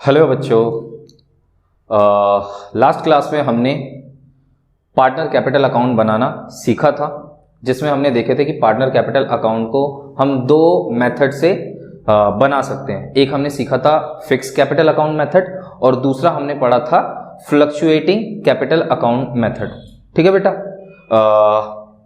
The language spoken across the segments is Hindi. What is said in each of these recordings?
हेलो बच्चों, लास्ट क्लास में हमने पार्टनर कैपिटल अकाउंट बनाना सीखा था, जिसमें हमने देखे थे कि पार्टनर कैपिटल अकाउंट को हम दो मेथड से बना सकते हैं। एक हमने सीखा था फिक्स कैपिटल अकाउंट मेथड और दूसरा हमने पढ़ा था फ्लक्चुएटिंग कैपिटल अकाउंट मेथड। ठीक है बेटा,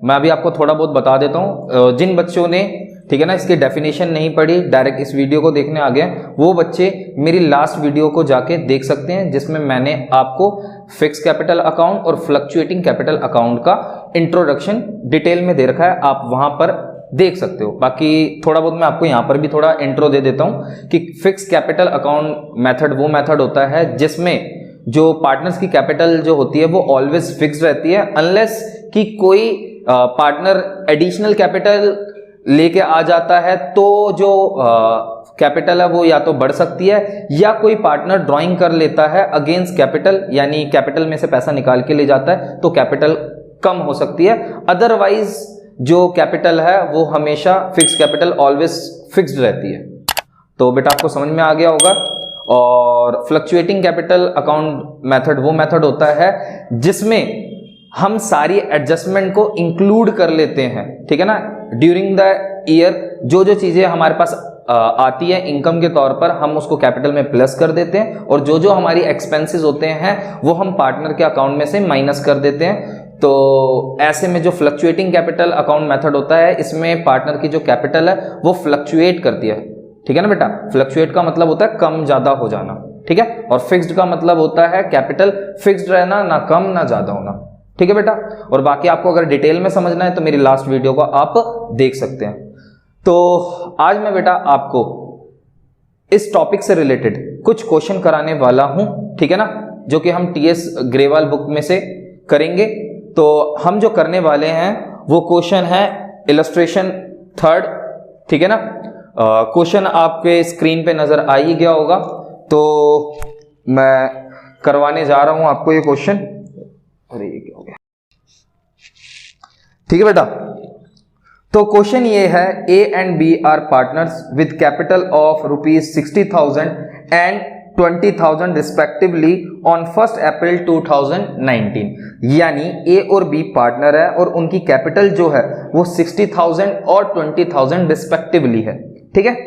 मैं अभी आपको थोड़ा बहुत बता देता हूँ। जिन बच्चों ने ठीक है ना इसकी डेफिनेशन नहीं पढ़ी, डायरेक्ट इस वीडियो को देखने आ गए, वो बच्चे मेरी लास्ट वीडियो को जाके देख सकते हैं, जिसमें मैंने आपको फिक्स कैपिटल अकाउंट और फ्लक्चुएटिंग कैपिटल अकाउंट का इंट्रोडक्शन डिटेल में दे रखा है, आप वहां पर देख सकते हो। बाकी थोड़ा बहुत मैं आपको यहाँ पर भी थोड़ा इंट्रो दे देता हूँ कि फिक्स कैपिटल अकाउंट मेथड वो मेथड होता है जिसमें जो पार्टनर्स की कैपिटल जो होती है वो ऑलवेज फिक्स रहती है, अनलेस कि कोई पार्टनर एडिशनल कैपिटल लेके आ जाता है तो जो कैपिटल है वो या तो बढ़ सकती है या कोई पार्टनर ड्राइंग कर लेता है अगेंस्ट कैपिटल, यानी कैपिटल में से पैसा निकाल के ले जाता है तो कैपिटल कम हो सकती है। अदरवाइज जो कैपिटल है वो हमेशा फिक्स कैपिटल ऑलवेज फिक्स्ड रहती है। तो बेटा आपको समझ में आ गया होगा। और फ्लक्चुएटिंग कैपिटल अकाउंट मेथड वो मेथड होता है जिसमें हम सारी एडजस्टमेंट को इंक्लूड कर लेते हैं, ठीक है ना। ड्यूरिंग द ईयर जो जो चीजें हमारे पास आती है इनकम के तौर पर, हम उसको कैपिटल में प्लस कर देते हैं और जो जो हमारी एक्सपेंसेस होते हैं वो हम पार्टनर के अकाउंट में से माइनस कर देते हैं। तो ऐसे में जो फ्लक्चुएटिंग कैपिटल अकाउंट मेथड होता है, इसमें पार्टनर की जो कैपिटल है वो फ्लक्चुएट करती है, ठीक है ना बेटा। फ्लक्चुएट का मतलब होता है कम ज्यादा हो जाना, ठीक है। और फिक्स्ड का मतलब होता है कैपिटल फिक्स्ड रहना, ना कम ना ज्यादा होना, ठीक है बेटा। और बाकी आपको अगर डिटेल में समझना है तो मेरी लास्ट वीडियो को आप देख सकते हैं। तो आज मैं बेटा आपको इस टॉपिक से रिलेटेड कुछ क्वेश्चन कराने वाला हूं, ठीक है ना, जो कि हम टीएस ग्रेवाल बुक में से करेंगे। तो हम जो करने वाले हैं वो क्वेश्चन है इलस्ट्रेशन 3, ठीक है ना। क्वेश्चन आपके स्क्रीन पे नजर आ ही गया होगा, तो मैं करवाने जा रहा हूं आपको ये क्वेश्चन। अरे ये क्या हो गया, ठीक है बेटा। तो क्वेश्चन ये है, A and B are partners with capital of ₹60,000 and 20,000 respectively on 1 April 2019। यानी ए और बी पार्टनर है और उनकी कैपिटल जो है वो 60,000 और 20,000 रिस्पेक्टिवली है, ठीक है।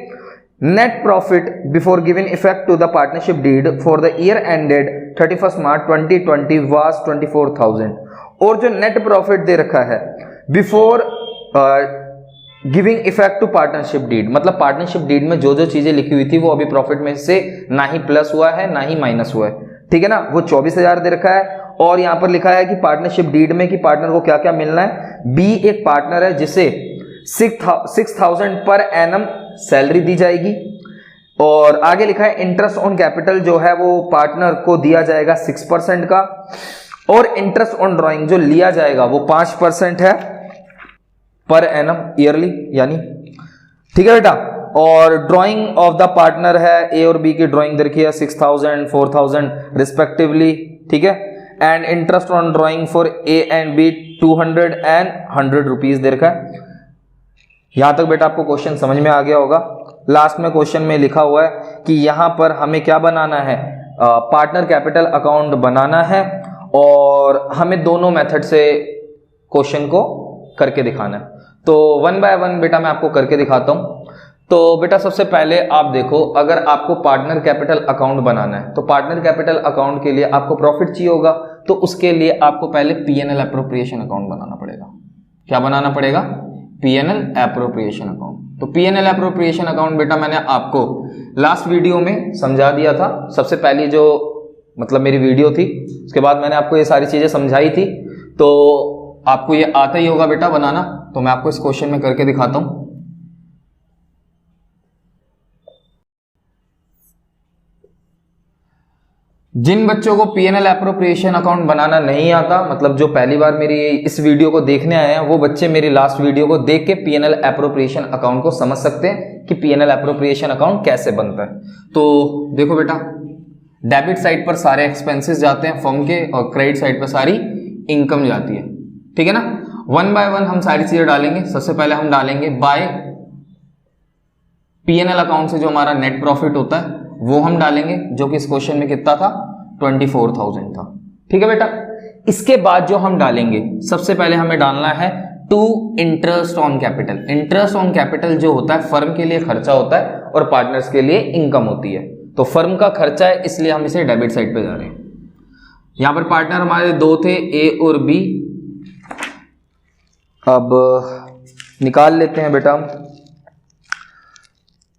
Net profit before giving effect to the partnership deed for the year ended 31 March 2020 was 24,000। और जो नेट प्रॉफिट दे रखा है before giving effect to partnership deed, मतलब पार्टनरशिप डीड में जो जो चीजें लिखी हुई थी वो अभी प्रॉफिट में से ना ही प्लस हुआ है ना ही माइनस हुआ है, ठीक है ना। वो 24,000 दे रखा है और यहां पर लिखा है कि पार्टनरशिप डीड में कि पार्टनर को क्या क्या मिलना है। बी एक पार्टनर है जिसे 6,000 पर एनम सैलरी दी जाएगी और आगे लिखा है इंटरेस्ट ऑन कैपिटल जो है वो पार्टनर को दिया जाएगा 6% का, और इंटरेस्ट ऑन ड्राइंग जो लिया जाएगा वो 5% है पर एनम ईयरली, यानी ठीक है बेटा। और ड्राइंग ऑफ द पार्टनर है, ए और बी की ड्राइंग दे रखी है 6,000 4,000 रिस्पेक्टिवली, ठीक है। And interest on drawing for a and b 200 and 100 rupees दे रखा है। यहां तक बेटा आपको क्वेश्चन समझ में आ गया होगा। लास्ट में क्वेश्चन में लिखा हुआ है कि यहां पर हमें क्या बनाना है, पार्टनर कैपिटल अकाउंट बनाना है और हमें दोनों मेथड से क्वेश्चन को करके दिखाना है। तो 1 बाय 1 बेटा मैं आपको करके दिखाता हूं। तो बेटा सबसे पहले आप देखो, अगर आपको पार्टनर कैपिटल अकाउंट बनाना है तो पार्टनर कैपिटल अकाउंट के लिए आपको प्रॉफिट चाहिए होगा, तो उसके लिए आपको पहले पीएनएल एप्रोप्रिएशन अकाउंट बनाना पड़ेगा। क्या बनाना पड़ेगा? PNL appropriation account. तो पीएनएल एप्रोप्रिएशन अकाउंट बेटा मैंने आपको लास्ट वीडियो में समझा दिया था। सबसे पहली जो मतलब मेरी वीडियो थी, उसके बाद मैंने आपको ये सारी चीजें समझाई थी, तो आपको ये आता ही होगा बेटा बनाना। तो मैं आपको इस क्वेश्चन में करके दिखाता हूं। जिन बच्चों को पीएनएल एप्रोप्रिएशन अकाउंट बनाना नहीं आता, मतलब जो पहली बार मेरी इस वीडियो को देखने आए हैं, वो बच्चे मेरी लास्ट वीडियो को देख के पीएनएल एप्रोप्रिएशन अकाउंट को समझ सकते हैं कि पीएनएल एप्रोप्रिएशन अकाउंट कैसे बनता है। तो देखो बेटा, डेबिट साइड पर सारे एक्सपेंसेस जाते हैं फर्म के और क्रेडिट साइड पर सारी इनकम जाती है, ठीक है ना। 1 बाय 1 हम सारी चीजें डालेंगे। सबसे पहले हम डालेंगे बाय पीएनएल अकाउंट से जो हमारा नेट प्रॉफिट होता है वो हम डालेंगे, जो कि इस क्वेश्चन में कितना था, 24,000 था। ठीक है बेटा। इसके बाद जो हम डालेंगे, सबसे पहले हमें डालना है to interest on capital. Interest on capital जो होता है फर्म के लिए खर्चा होता है और पार्टनर्स के लिए इनकम होती है। तो फर्म का खर्चा है, इसलिए हम इसे डेबिट साइड पे जा रहे हैं। यहां पर पार्टनर हमारे दो थे, ए और बी। अब निकाल लेते हैं बेटा।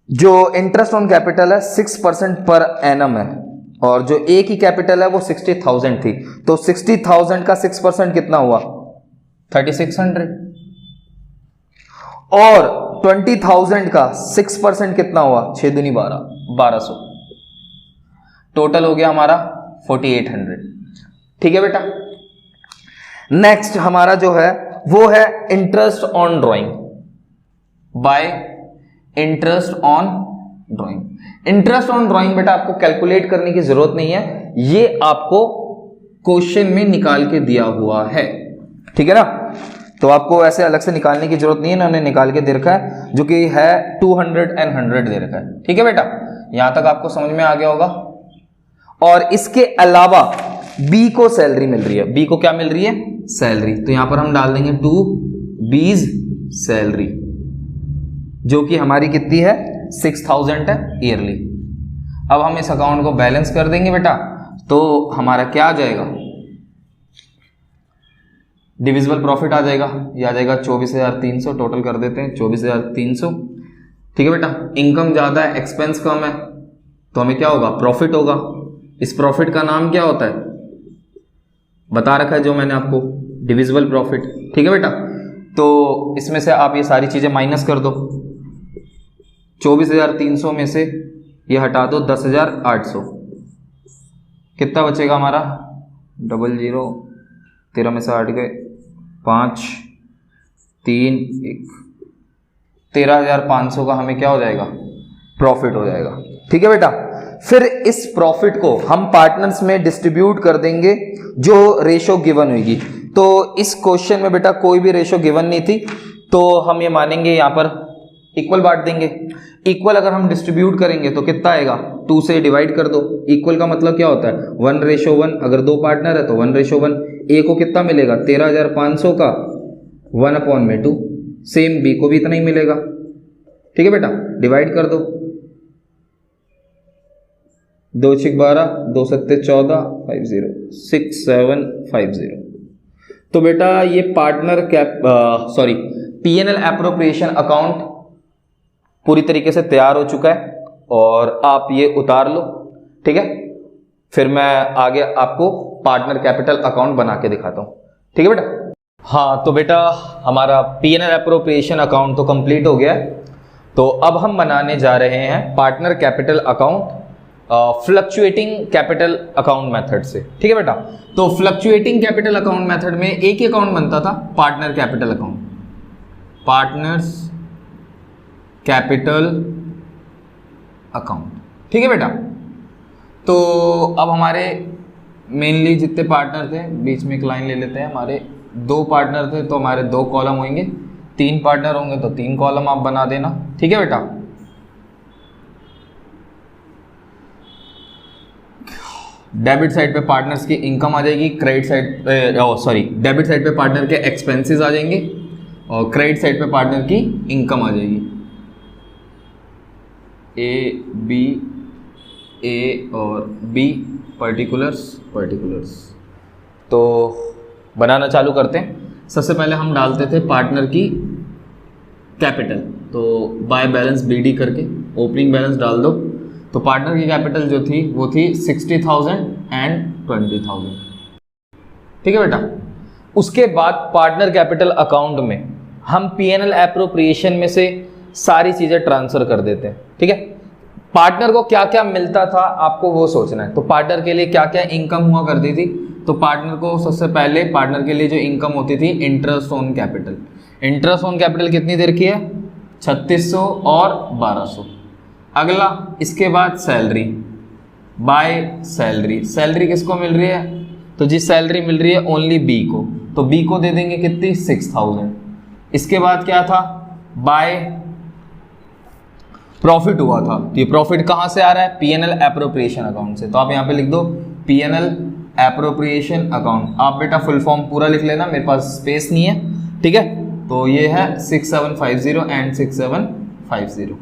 जो इंटरेस्ट ऑन कैपिटल है 6% पर एनम है, और जो ए की कैपिटल है वो 60,000 थी, तो 60,000 का 6% कितना हुआ, 3600। और 20,000 का 6% कितना हुआ, 6 दूनी 12, 1200। टोटल हो गया हमारा 4800। ठीक है बेटा। नेक्स्ट हमारा जो है वो है interest on drawing bye interest on drawing. Interest on drawing बेटा आपको कैलकुलेट करने की जरूरत नहीं है, ये आपको क्वेश्चन में निकाल के दिया हुआ है। ठीक है ना, तो आपको ऐसे अलग से निकालने की जरूरत नहीं है, इन्होंने निकाल के दे रखा है, जो कि है 200 and 100 दे रखा है। ठीक है बेटा, यहां तक आपको समझ में आ गया होगा। और इसके अलावा बी को सैलरी मिल रही है। बी को क्या मिल रही है, सैलरी। तो यहां पर हम डाल देंगे टू बीज सैलरी, जो कि हमारी कितनी है, 6,000 है ईयरली। अब हम इस अकाउंट को बैलेंस कर देंगे बेटा, तो हमारा क्या आ जाएगा, डिविजिबल प्रॉफिट आ जाएगा। ये आ जाएगा 24,300। टोटल कर देते हैं 24,300। ठीक है बेटा। इनकम ज्यादा है, एक्सपेंस कम है, तो हमें क्या होगा, प्रॉफिट होगा। इस प्रॉफिट का नाम क्या होता है, बता रखा है जो मैंने आपको, डिविजिबल प्रॉफिट। ठीक है बेटा। तो इसमें से आप ये सारी चीजें माइनस कर दो। 24,300 में से ये हटा दो 10,800, कितना बचेगा हमारा, 00, 13 में से 8 गए, 5, 3, 1, 13,500 का हमें क्या हो जाएगा, प्रॉफिट हो जाएगा। ठीक है बेटा। फिर इस प्रॉफिट को हम पार्टनर्स में डिस्ट्रीब्यूट कर देंगे जो रेशो गिवन होगी। तो इस क्वेश्चन में बेटा कोई भी रेशो गिवन नहीं थी, तो हम ये मानेंगे यहां पर इक्वल बांट देंगे। इक्वल अगर हम डिस्ट्रीब्यूट करेंगे तो कितना आएगा, 2 से डिवाइड कर दो। इक्वल का मतलब क्या होता है, 1:1। अगर दो पार्टनर है तो 1:1। ए को कितना मिलेगा, 13,500 का 1/2। सेम बी को भी इतना ही मिलेगा। ठीक है बेटा, डिवाइड कर दो, 2 6 12, 2 7 14, 50, 6 7 50। तो बेटा ये पार्टनर P&L एप्रोप्रिएशन अकाउंट पूरी तरीके से तैयार हो चुका है, और आप ये उतार लो। ठीक है, फिर मैं आगे आपको पार्टनर कैपिटल अकाउंट बना के दिखाता हूं। ठीक है बेटा। हाँ, तो बेटा हमारा P&L एप्रोप्रिएशन अकाउंट तो कंप्लीट हो गया है। तो अब हम बनाने जा रहे हैं partner capital account fluctuating capital account method से। ठीक है बेटा। तो फ्लक्चुएटिंग कैपिटल अकाउंट मेथड में एक ही अकाउंट बनता था, partner capital account, partners capital account. ठीक है बेटा। तो अब हमारे मेनली जितने पार्टनर थे, बीच में एक लाइन ले लेते हैं, हमारे 2 पार्टनर थे तो हमारे 2 कॉलम होंगे, 3 पार्टनर होंगे तो 3 कॉलम आप बना देना। ठीक है बेटा। डेबिट साइड पे पार्टनर्स की इनकम आ जाएगी, क्रेडिट साइड डेबिट साइड पे पार्टनर के एक्सपेंसेस आ जाएंगे, और क्रेडिट साइड पे पार्टनर की इनकम आ जाएगी। ए बी, ए और बी, पर्टिकुलर्स। तो बनाना चालू करते हैं। सबसे पहले हम डालते थे पार्टनर की कैपिटल, तो बाय बैलेंस BD करके ओपनिंग बैलेंस डाल दो। तो पार्टनर की कैपिटल जो थी वो थी 60,000 and 20,000। ठीक है बेटा। उसके बाद पार्टनर कैपिटल अकाउंट में हम P&L एप्रोप्रिएशन में से सारी चीजें ट्रांसफर कर देते हैं। ठीक है। पार्टनर को क्या क्या मिलता था आपको वो सोचना है। तो पार्टनर के लिए क्या क्या इनकम हुआ करती थी, तो पार्टनर को सबसे पहले पार्टनर के लिए जो इनकम होती थी, interest on capital. Interest on capital कितनी देर की है, 3600 और 1200। अगला इसके बाद सैलरी, बाय सैलरी। सैलरी किसको मिल रही है, तो जी सैलरी मिल रही है ओनली बी को, तो बी को दे देंगे कितनी, 6000। इसके बाद क्या था, बाय, प्रॉफिट हुआ था, तो ये प्रॉफिट कहां से आ रहा है, पीएनएल एप्रोप्रिएशन अकाउंट से। तो आप यहां पे लिख दो पीएनएल एप्रोप्रिएशन अकाउंट। आप बेटा फुल फॉर्म पूरा लिख लेना, मेरे पास स्पेस नहीं है, ठीक है। तो ये है 6750 एंड 6750।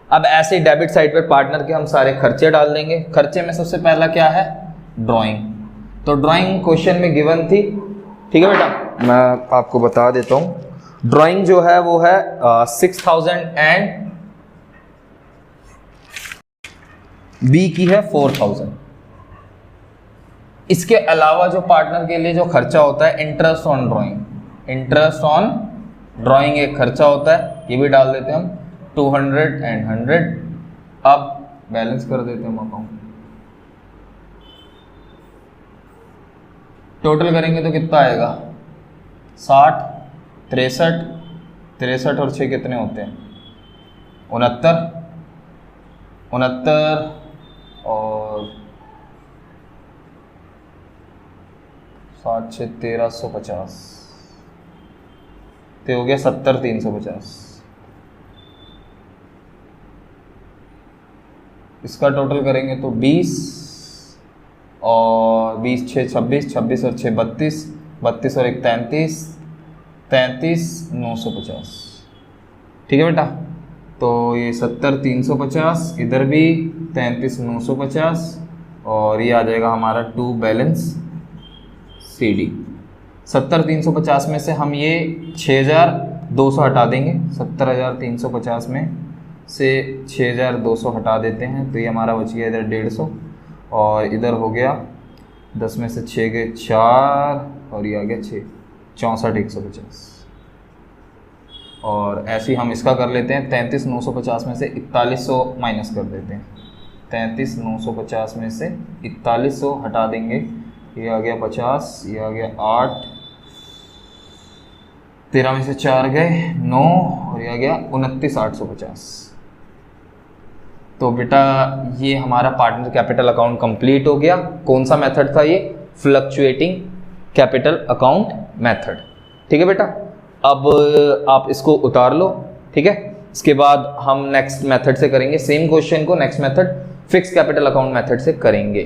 अब ऐसे डेबिट साइड पर पार्टनर के हम सारे खर्चे डाल देंगे। खर्चे में सबसे पहला क्या है, ड्राइंग। तो ड्राइंग क्वेश्चन में गिवन थी, ठीक है बेटा, मैं आपको बता देता हूं। ड्राइंग जो है वो है 6000 एंड बी की है 4000। इसके अलावा जो पार्टनर के लिए जो खर्चा होता है interest on drawing, interest on drawing एक खर्चा होता है, ये भी डाल देते हैं हम 200 एंड 100। अब बैलेंस कर देते हैं हम अकाउंट। टोटल करेंगे तो कितना आएगा, 60, 63, 63 और 6 कितने होते हैं, 69, 69 और 7 6 1350, तो हो गया 70350। इसका टोटल करेंगे तो 20 और 20 6 26, 26 और 6 32, 32 और 1 33, 33 950, ठीक है बेटा। तो ये 70350, इधर भी 33 950 और ये आ जाएगा हमारा टू बैलेंस CD। 70350 में से हम ये 6200 हटा देंगे, 70350 में से 6200 हटा देते हैं, तो ये हमारा बच गया इधर 150 और इधर हो गया 10 में से 6 गए 4 और ये आ गया 6, 64,150। और ऐसे ही हम इसका कर लेते हैं, 33,950 में से 4100 माइनस कर देते हैं, 33,950 में से 4100 हटा देंगे, ये आ गया 50, ये आ गया 8, 13 में से 4 गए 9 और ये आ गया 29,850। तो बेटा ये हमारा पार्टनर कैपिटल अकाउंट कंप्लीट हो गया। कौन सा मेथड था ये, फ्लक्चुएटिंग कैपिटल अकाउंट मेथड, ठीक है बेटा। अब आप इसको उतार लो, ठीक है। इसके बाद हम नेक्स्ट मेथड से करेंगे सेम क्वेश्चन को, next method fix capital account method से करेंगे।